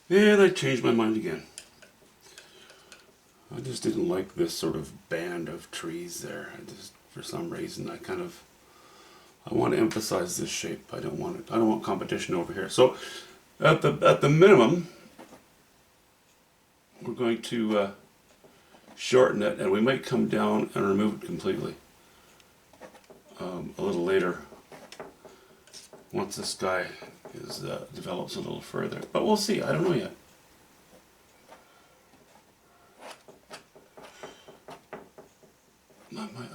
And I changed my mind again. I just didn't like this sort of band of trees there. For some reason, I want to emphasize this shape. I don't want competition over here. So, at the minimum, we're going to shorten it, and we might come down and remove it completely a little later once this guy develops a little further. But we'll see. I don't know yet.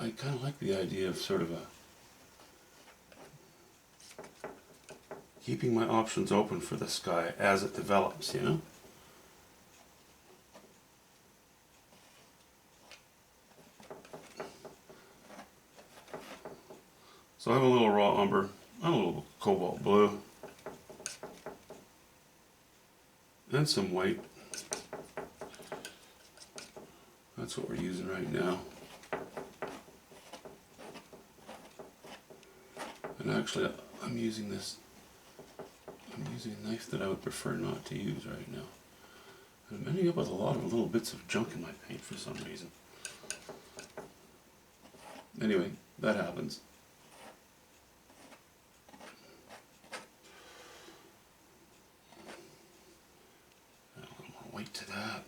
I kind of like the idea of sort of keeping my options open for this guy as it develops, you know? So I have a little raw umber, a little cobalt blue, and some white. That's what we're using right now. And actually, I'm using a knife that I would prefer not to use right now. I'm ending up with a lot of little bits of junk in my paint for some reason. Anyway, that happens. Add a little more white to that.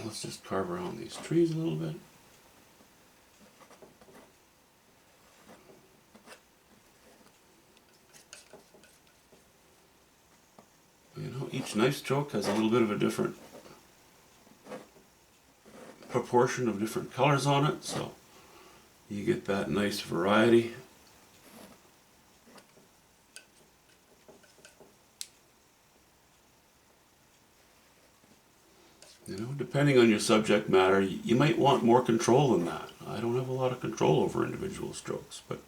Let's just carve around these trees a little bit. You know, each knife stroke has a little bit of a different proportion of different colors on it, so you get that nice variety. You know, depending on your subject matter, you might want more control than that. I don't have a lot of control over individual strokes, but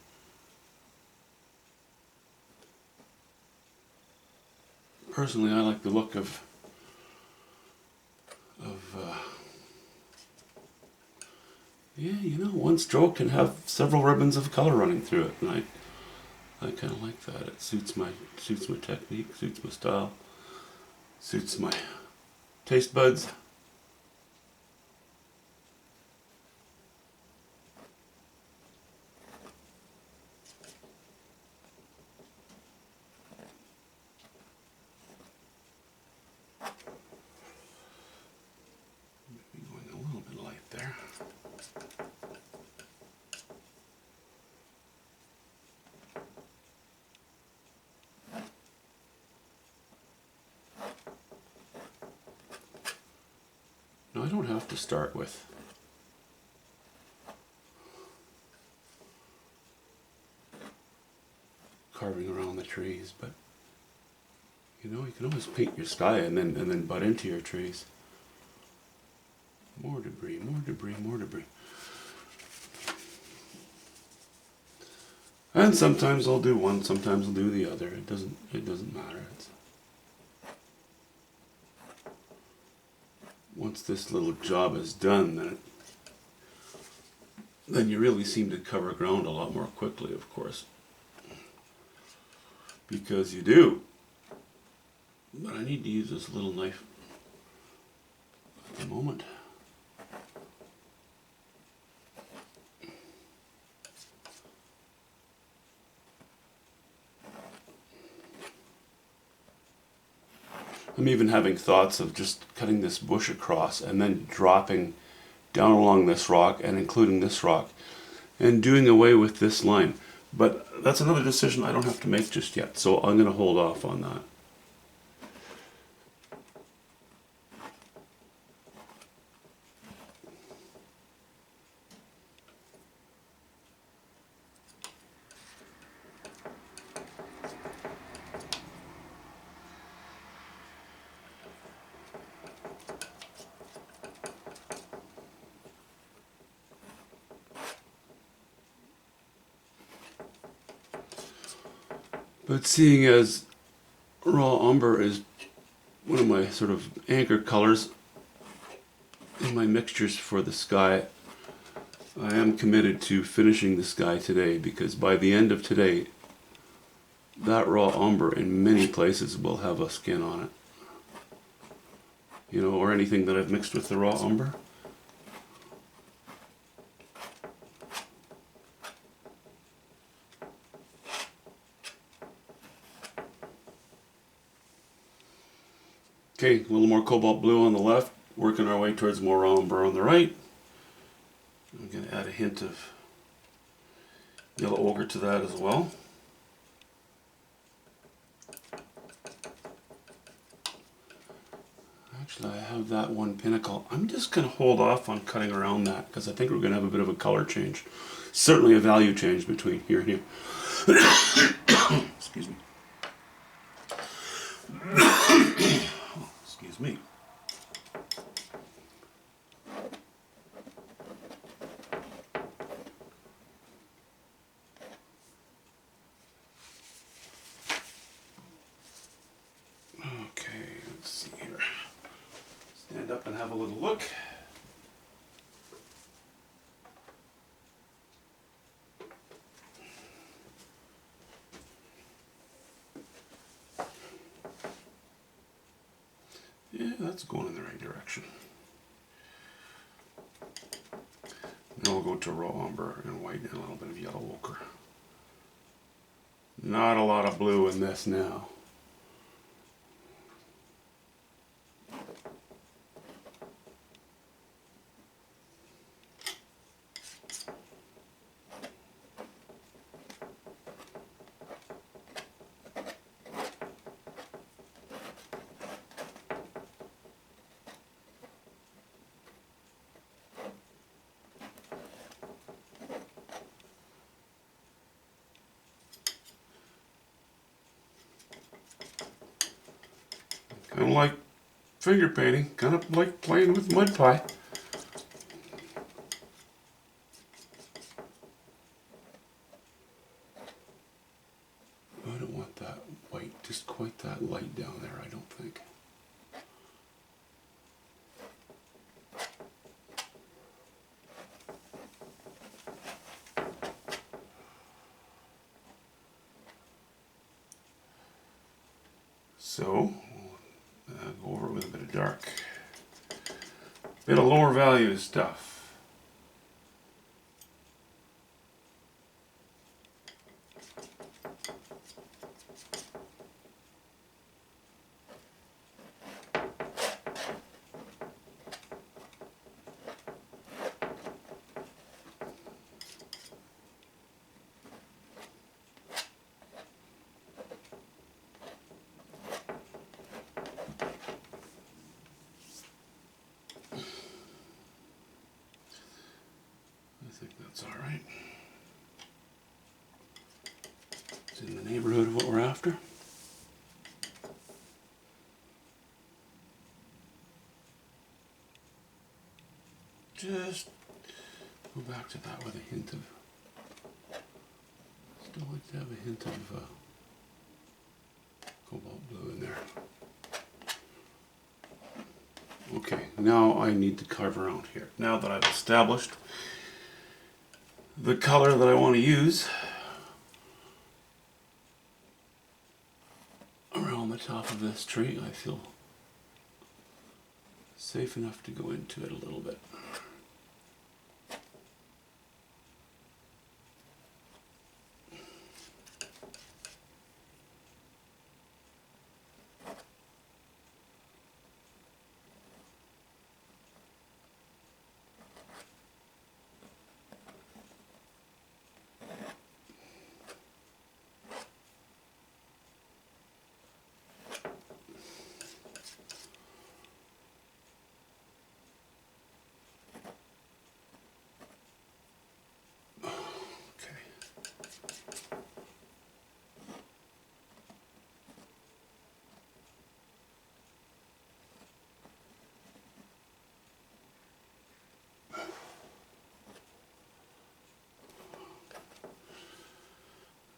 personally I like the look of yeah, you know, one stroke can have several ribbons of color running through it, and I kind of like that. It suits my technique, suits my style, suits my taste buds. Maybe going a little bit light there. Now I don't have to start with carving around the trees, but you know, you can always paint your sky and then butt into your trees. More debris, more debris, more debris. And sometimes I'll do one, sometimes I'll do the other. It doesn't matter. Once this little job is done, then you really seem to cover ground a lot more quickly, of course. Because you do. But I need to use this little knife at the moment. I'm even having thoughts of just cutting this bush across and then dropping down along this rock and including this rock and doing away with this line. But that's another decision I don't have to make just yet, so I'm going to hold off on that. But seeing as raw umber is one of my sort of anchor colors in my mixtures for the sky, I am committed to finishing this guy today, because by the end of today, that raw umber in many places will have a skin on it. You know, or anything that I've mixed with the raw umber. Okay, a little more cobalt blue on the left, working our way towards more raw umber on the right. I'm going to add a hint of yellow ochre to that as well. Actually, I have that one pinnacle. I'm just going to hold off on cutting around that because I think we're going to have a bit of a color change. Certainly a value change between here and here. Excuse me. Excuse me. Okay, let's see here. Stand up and have a little look. Yeah, that's going in the right direction. Now we'll go to raw umber and white and a little bit of yellow ochre. Not a lot of blue in this now. Kind of like finger painting, kind of like playing with mud pie. I don't want that white just quite that light down there, I don't think. So, go over it with a bit of dark. Bit of lower value stuff. I think that's all right. It's in the neighborhood of what we're after. Just go back to that with a hint of, still like to have a hint of cobalt blue in there. Okay, now I need to carve around here. Now that I've established the color that I want to use around the top of this tree, I feel safe enough to go into it a little bit.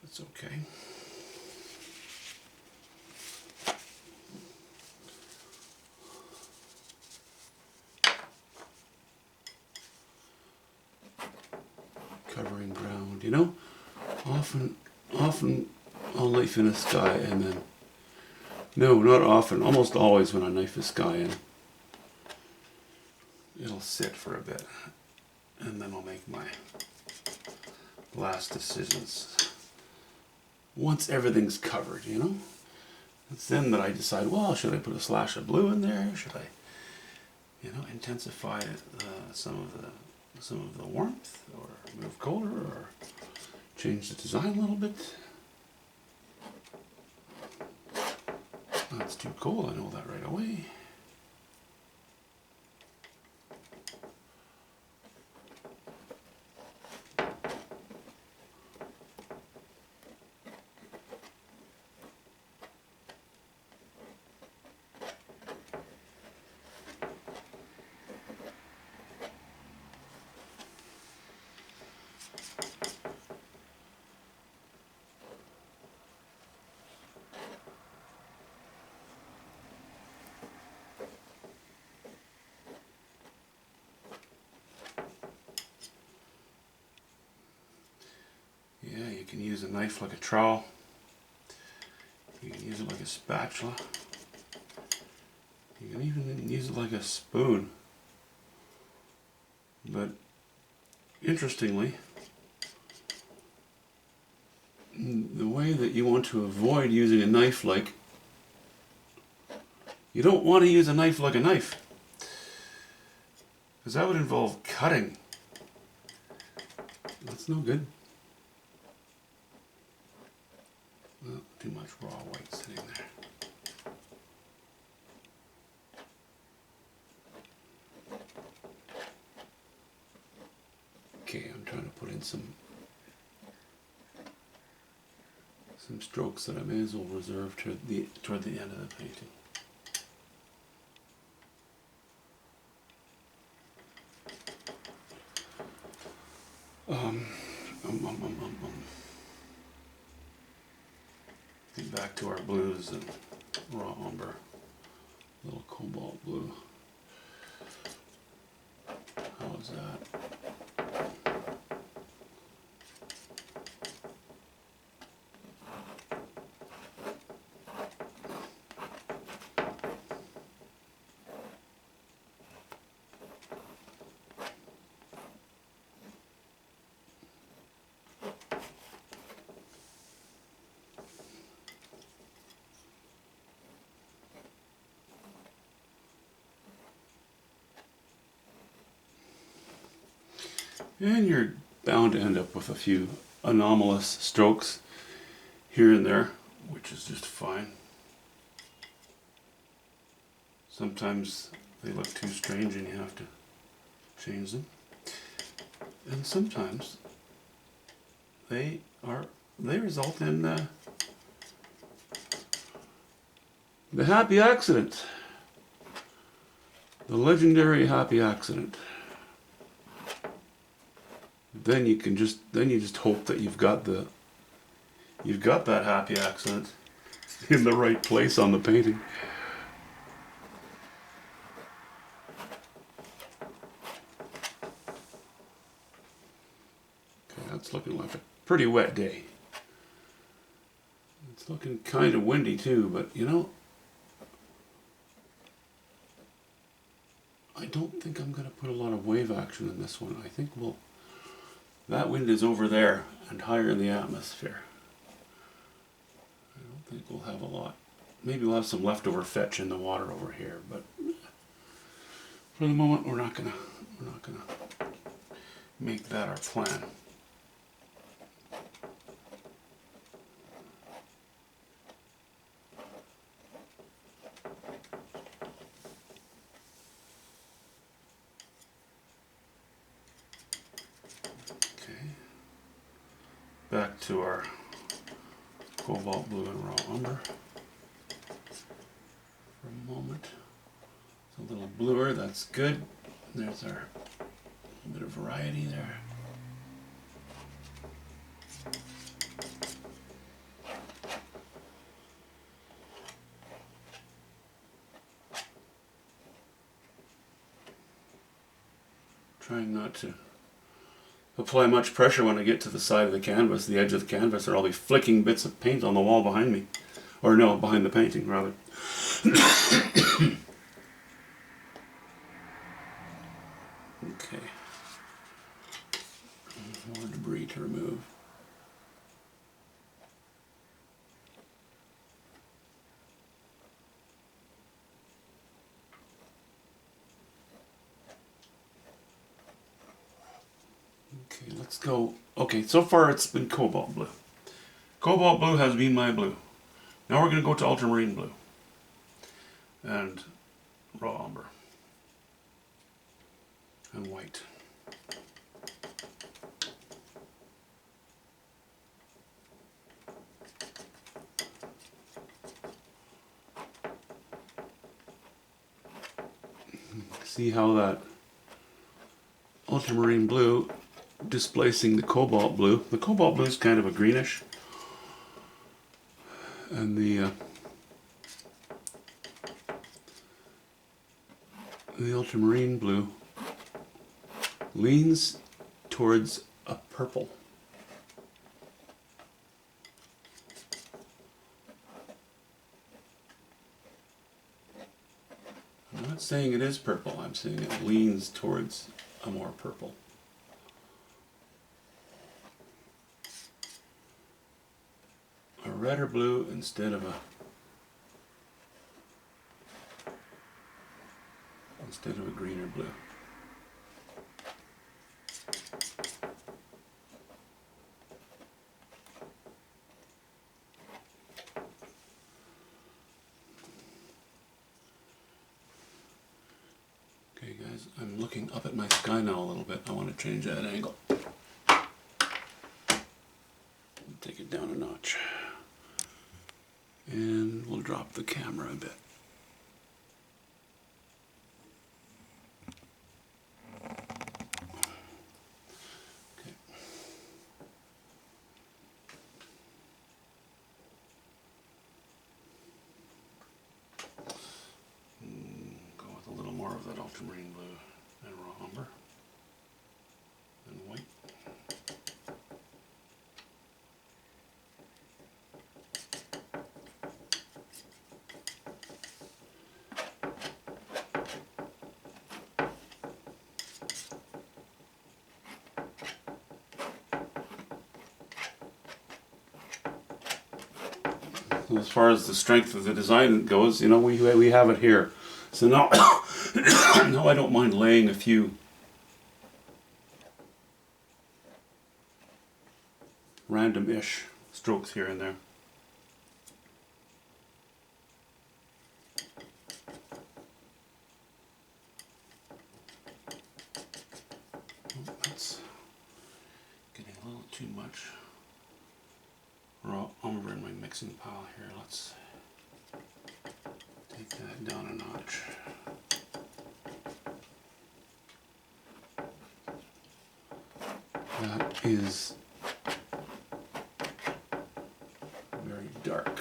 That's okay. covering ground. You know, often I'll knife in a sky and then, no, not often, almost always when I knife a sky in, it'll sit for a bit and then I'll make my last decisions. Once everything's covered, you know? It's then that I decide, well, should I put a slash of blue in there? Should I, you know, intensify some of the warmth, or move color, or change the design a little bit? That's too cold, I know that right away. Yeah, you can use a knife like a trowel. You can use it like a spatula. You can even use it like a spoon. But interestingly, the way that you want to avoid using a knife like, you don't want to use a knife like a knife, because that would involve cutting. That's no good. Well, too much raw white sitting there. Okay, I'm trying to put in some strokes that I may as well reserve toward the end of the painting. Get back to our blues and raw umber, little cobalt blue. How's that? And you're bound to end up with a few anomalous strokes here and there, which is just fine. Sometimes they look too strange and you have to change them. And sometimes they result in the happy accident. The legendary happy accident. Then you just hope that you've got that happy accident in the right place on the painting. Okay, that's looking like a pretty wet day. It's looking kind of windy too, but you know, I don't think I'm going to put a lot of wave action in this one. I think that wind is over there and higher in the atmosphere. I don't think we'll have a lot. Maybe we'll have some leftover fetch in the water over here, but for the moment we're not gonna make that our plan. Back to our cobalt blue and raw umber for a moment. It's a little bluer, that's good. There's our bit of variety there. Trying not to apply much pressure when I get to the side of the canvas, the edge of the canvas, or I'll be flicking bits of paint on the wall behind me. Or no, behind the painting, rather. Okay. More debris to remove. Okay, let's go. Okay, so far it's been cobalt blue. Cobalt blue has been my blue. Now we're going to go to ultramarine blue and raw umber and white. See how that ultramarine blue displacing the cobalt blue. The cobalt blue is kind of a greenish, and the ultramarine blue leans towards a purple. I'm not saying it is purple, I'm saying it leans towards a more purple. A redder blue instead of a greener blue. Okay guys, I'm looking up at my sky now a little bit. I want to change that angle. Take it down a notch. And we'll drop the camera a bit. Okay. Go with a little more of that ultramarine blue and raw umber and white. As far as the strength of the design goes, you know, we have it here. So now, now I don't mind laying a few random-ish strokes here and there. Oh, that's getting a little too much raw umber in my mixing pile here. Let's take that down a notch. That is very dark.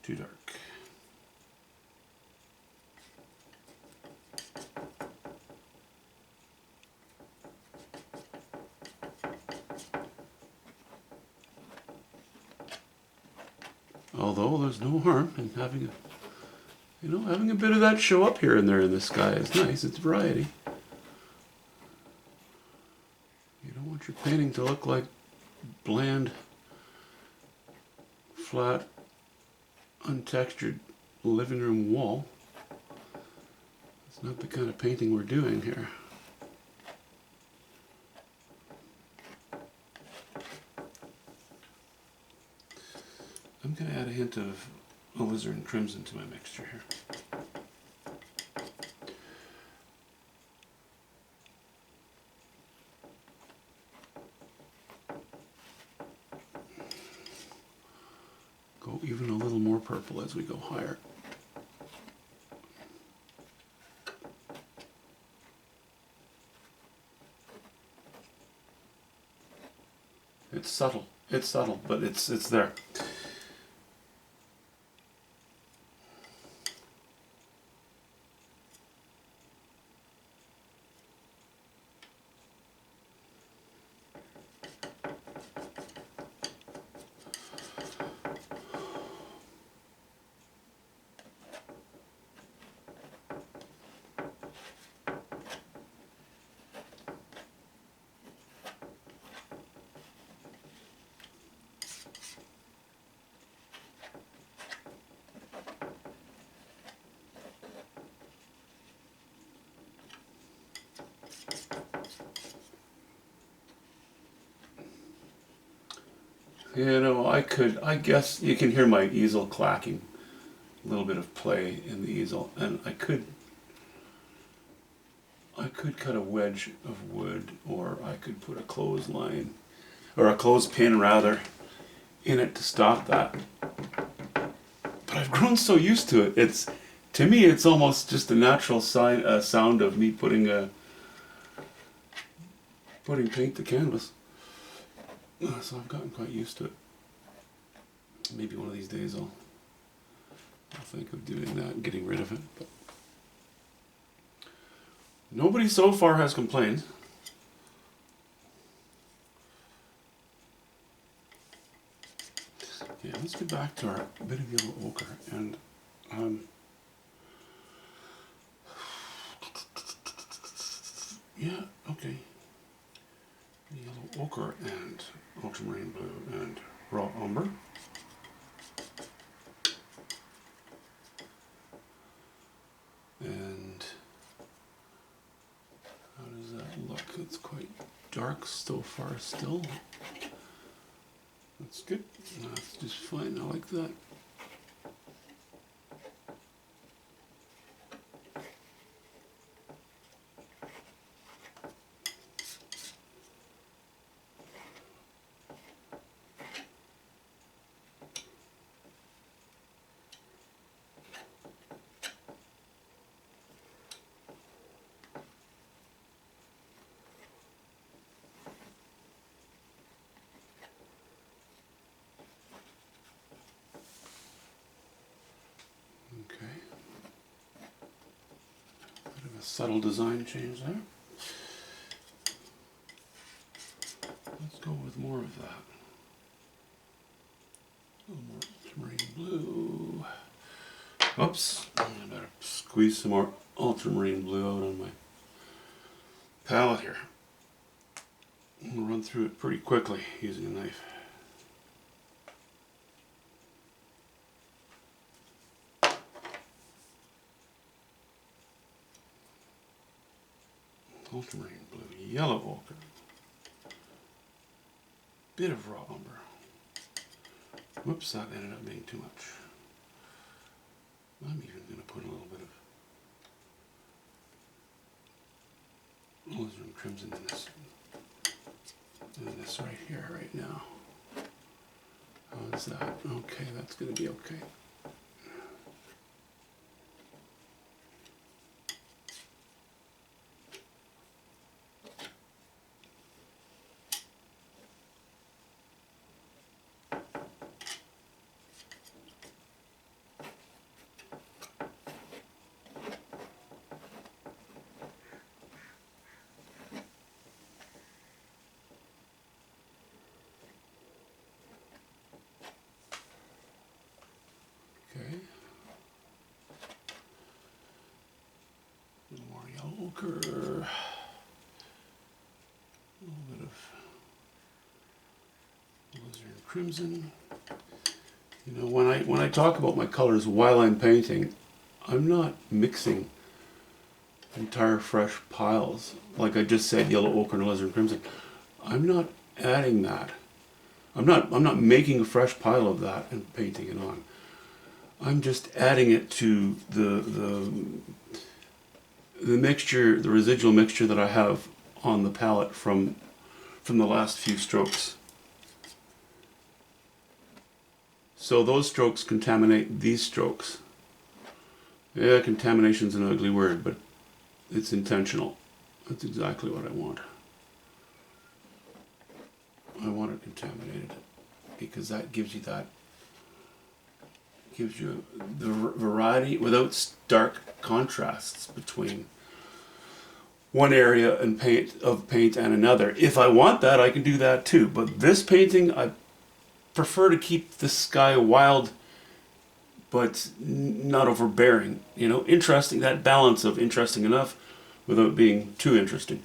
Too dark. Although there's no harm in having having a bit of that show up here and there in the sky is nice. It's variety. You don't want your painting to look like bland, flat, untextured living room wall. It's not the kind of painting we're doing here. I'm going to add a hint of alizarin crimson to my mixture here. Go even a little more purple as we go higher. It's subtle, but it's there. You know, I guess you can hear my easel clacking. A little bit of play in the easel, and I could cut a wedge of wood, or I could put a clothesline, or a clothespin rather, in it to stop that. But I've grown so used to it. To me, it's almost just a natural sound of me putting paint to canvas. So I've gotten quite used to it. Maybe one of these days I'll think of doing that and getting rid of it. But nobody so far has complained. Yeah, let's get back to our bit of yellow ochre, and yeah, okay. Yellow ochre and ultramarine blue and raw umber. And how does that look? It's quite dark so far still. That's good. That's just fine. I like that. Okay. Bit of a subtle design change there. Let's go with more of that. A little more ultramarine blue. Oops. I better squeeze some more ultramarine blue out on my palette here. I'm going to run through it pretty quickly using a knife. Ultramarine blue, yellow ochre, bit of raw umber. Whoops, that ended up being too much. I'm even going to put a little bit of alizarin crimson in this right here, right now. How's that? Okay, that's going to be okay. Okay. A little more yellow ochre. A little bit of alizarin crimson. You know, when I talk about my colors while I'm painting, I'm not mixing entire fresh piles. Like I just said, yellow ochre and alizarin crimson. I'm not adding that. I'm not making a fresh pile of that and painting it on. I'm just adding it to the mixture, the residual mixture that I have on the palette from the last few strokes. So those strokes contaminate these strokes. Yeah, contamination's an ugly word, but it's intentional. That's exactly what I want. I want it contaminated because that gives you the variety without stark contrasts between one area and paint and another. If I want that, I can do that too. But this painting, I prefer to keep the sky wild, but not overbearing. You know, interesting. That balance of interesting enough without being too interesting.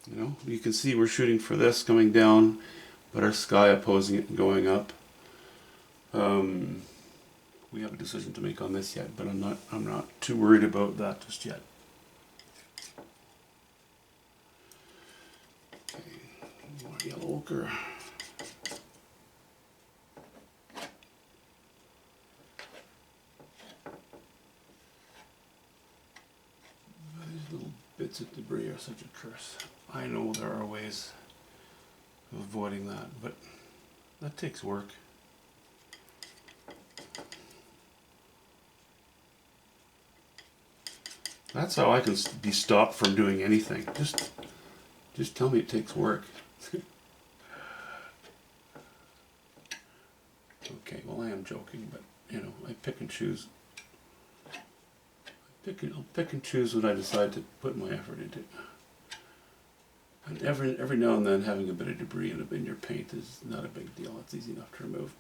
You know, you can see we're shooting for this coming down, but our sky opposing it and going up. We have a decision to make on this yet, but I'm not too worried about that just yet. Okay, more poker. These little bits of debris are such a curse. I know there are ways of avoiding that, but that takes work. That's how I can be stopped from doing anything. Just tell me it takes work. Okay, well I am joking, but you know, I pick and choose. I'll pick and choose what I decide to put my effort into. And every now and then having a bit of debris in your paint is not a big deal. It's easy enough to remove.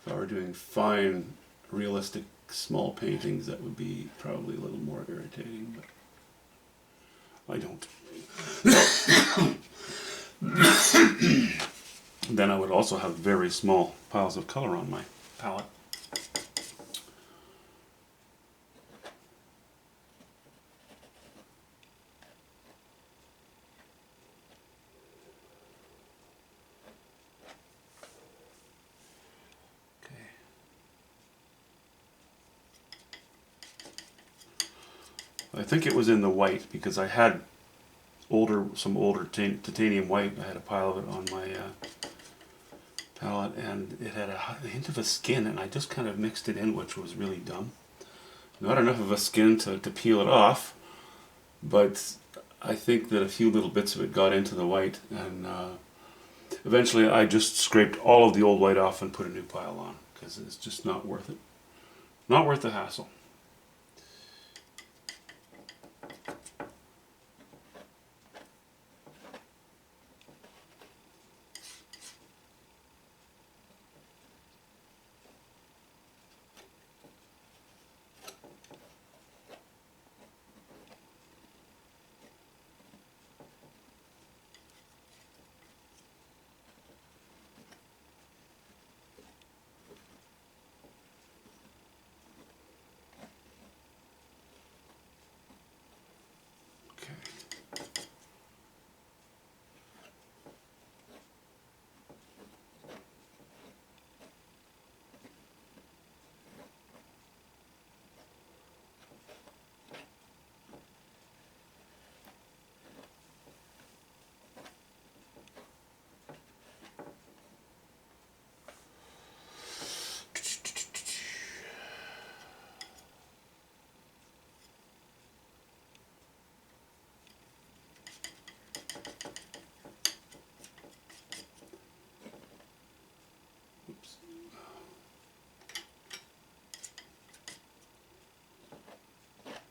If I were doing fine, realistic, small paintings, that would be probably a little more irritating, but I don't. Then I would also have very small piles of color on my palette. I think it was in the white because I had some older titanium white. I had a pile of it on my palette, and it had a hint of a skin, and I just kind of mixed it in, which was really dumb. Not enough of a skin to peel it off, but I think that a few little bits of it got into the white, and eventually I just scraped all of the old white off and put a new pile on because it's just not worth it. Not worth the hassle.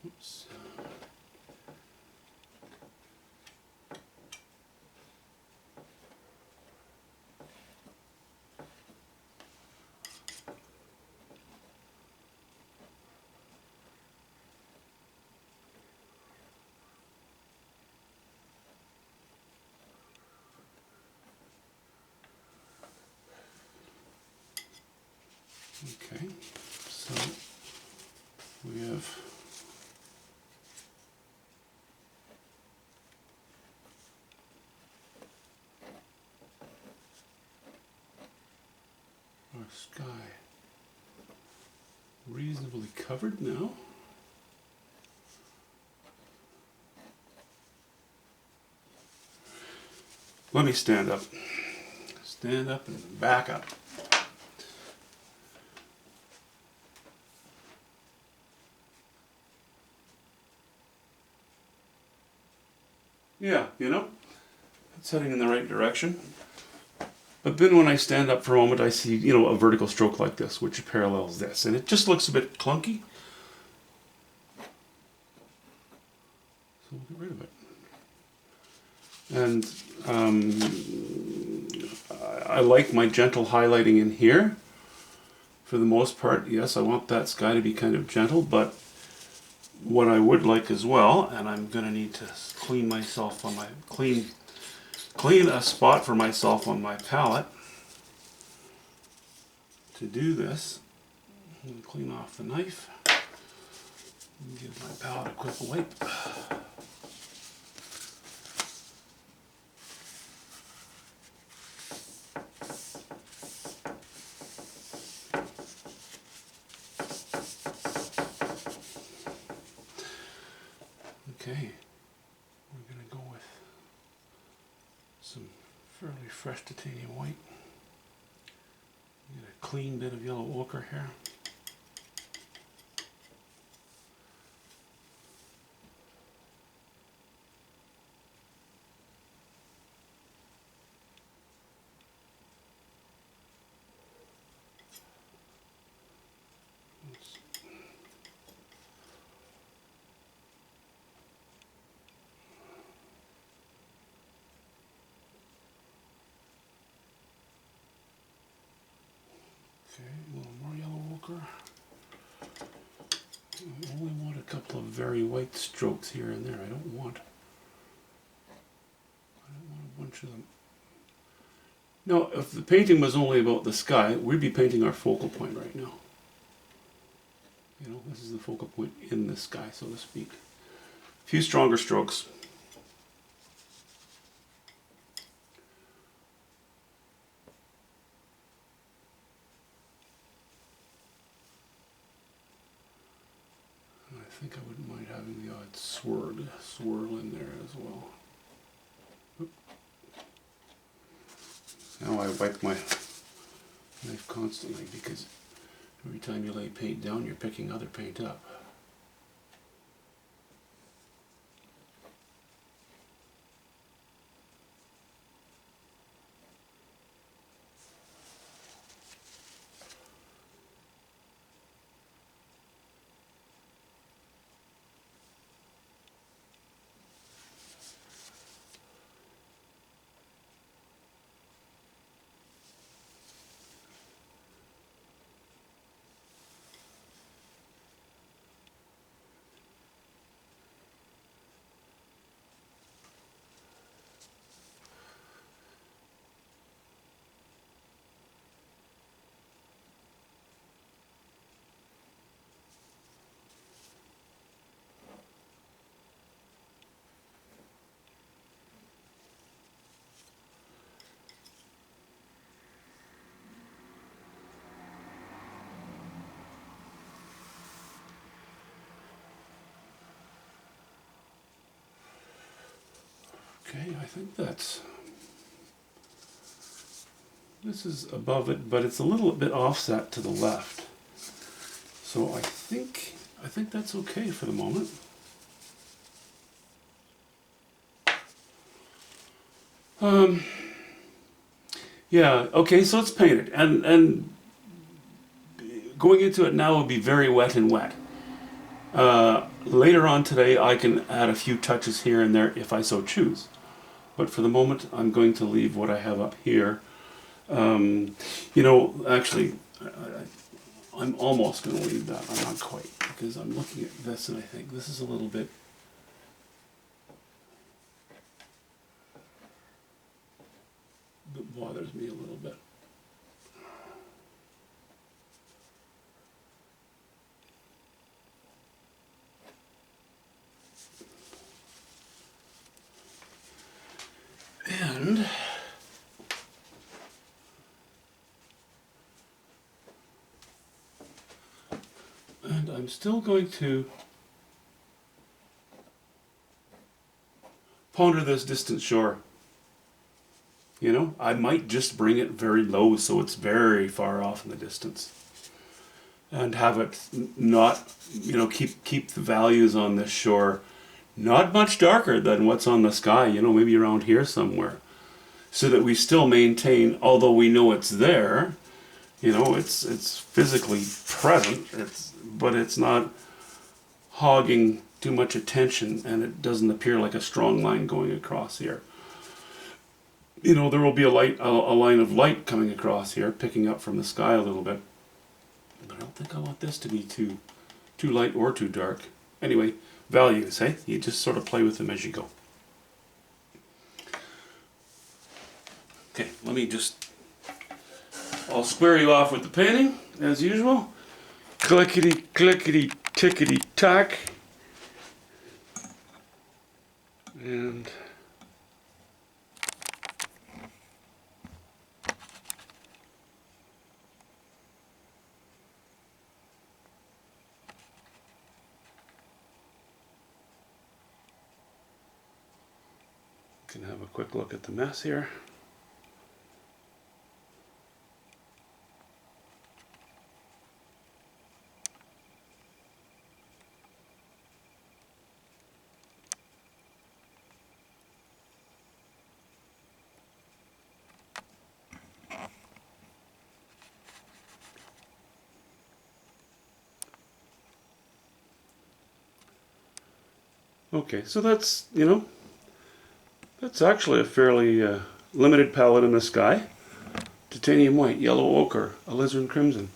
Oops. Okay, so we have our sky reasonably covered now. Let me stand up. Stand up and back up. Yeah, you know, it's heading in the right direction. But then when I stand up for a moment, I see, you know, a vertical stroke like this, which parallels this. And it just looks a bit clunky. So we'll get rid of it. And I like my gentle highlighting in here. For the most part, yes, I want that sky to be kind of gentle, but what I would like as well, and I'm going to need to clean myself on my, clean a spot for myself on my palette. To do this, I'm going to clean off the knife and give my palette a quick wipe. Okay, we're going to go with some fairly fresh titanium white. Get a clean bit of yellow ochre here. Okay, a little more yellow ochre. I only want a couple of very white strokes here and there. I don't want a bunch of them. Now, if the painting was only about the sky, we'd be painting our focal point right now. You know, this is the focal point in the sky, so to speak. A few stronger strokes. I think I wouldn't mind having the odd swirl in there as well. Oop. Now I wipe my knife constantly because every time you lay paint down, you're picking other paint up. Okay, I think this is above it, but it's a little bit offset to the left. So I think that's okay for the moment. Yeah, okay, so it's painted, and going into it now will be very wet and wet. Later on today I can add a few touches here and there if I so choose. But for the moment I'm going to leave what I have up here. You know, actually, I'm almost going to leave that. I'm not quite, because I'm looking at this and I think this is a little bit... that bothers me a little bit. And I'm still going to ponder this distant shore. You know, I might just bring it very low so it's very far off in the distance. And have it not, you know, keep the values on this shore not much darker than what's on the sky, you know, maybe around here somewhere. So that we still maintain, although we know it's there, you know, it's physically present, but it's not hogging too much attention, and it doesn't appear like a strong line going across here. You know, there will be a line of light coming across here, picking up from the sky a little bit. But I don't think I want this to be too light or too dark. Anyway, values, hey? You just sort of play with them as you go. Okay, I'll square you off with the painting, as usual. Clickety, clickety, tickety, tack. And Can have a quick look at the mess here. Okay, so that's, that's actually a fairly limited palette in the sky. Titanium white, yellow ochre, alizarin crimson,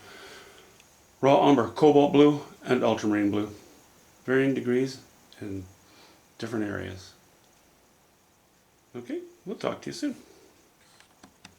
raw umber, cobalt blue, and ultramarine blue. Varying degrees in different areas. Okay, we'll talk to you soon.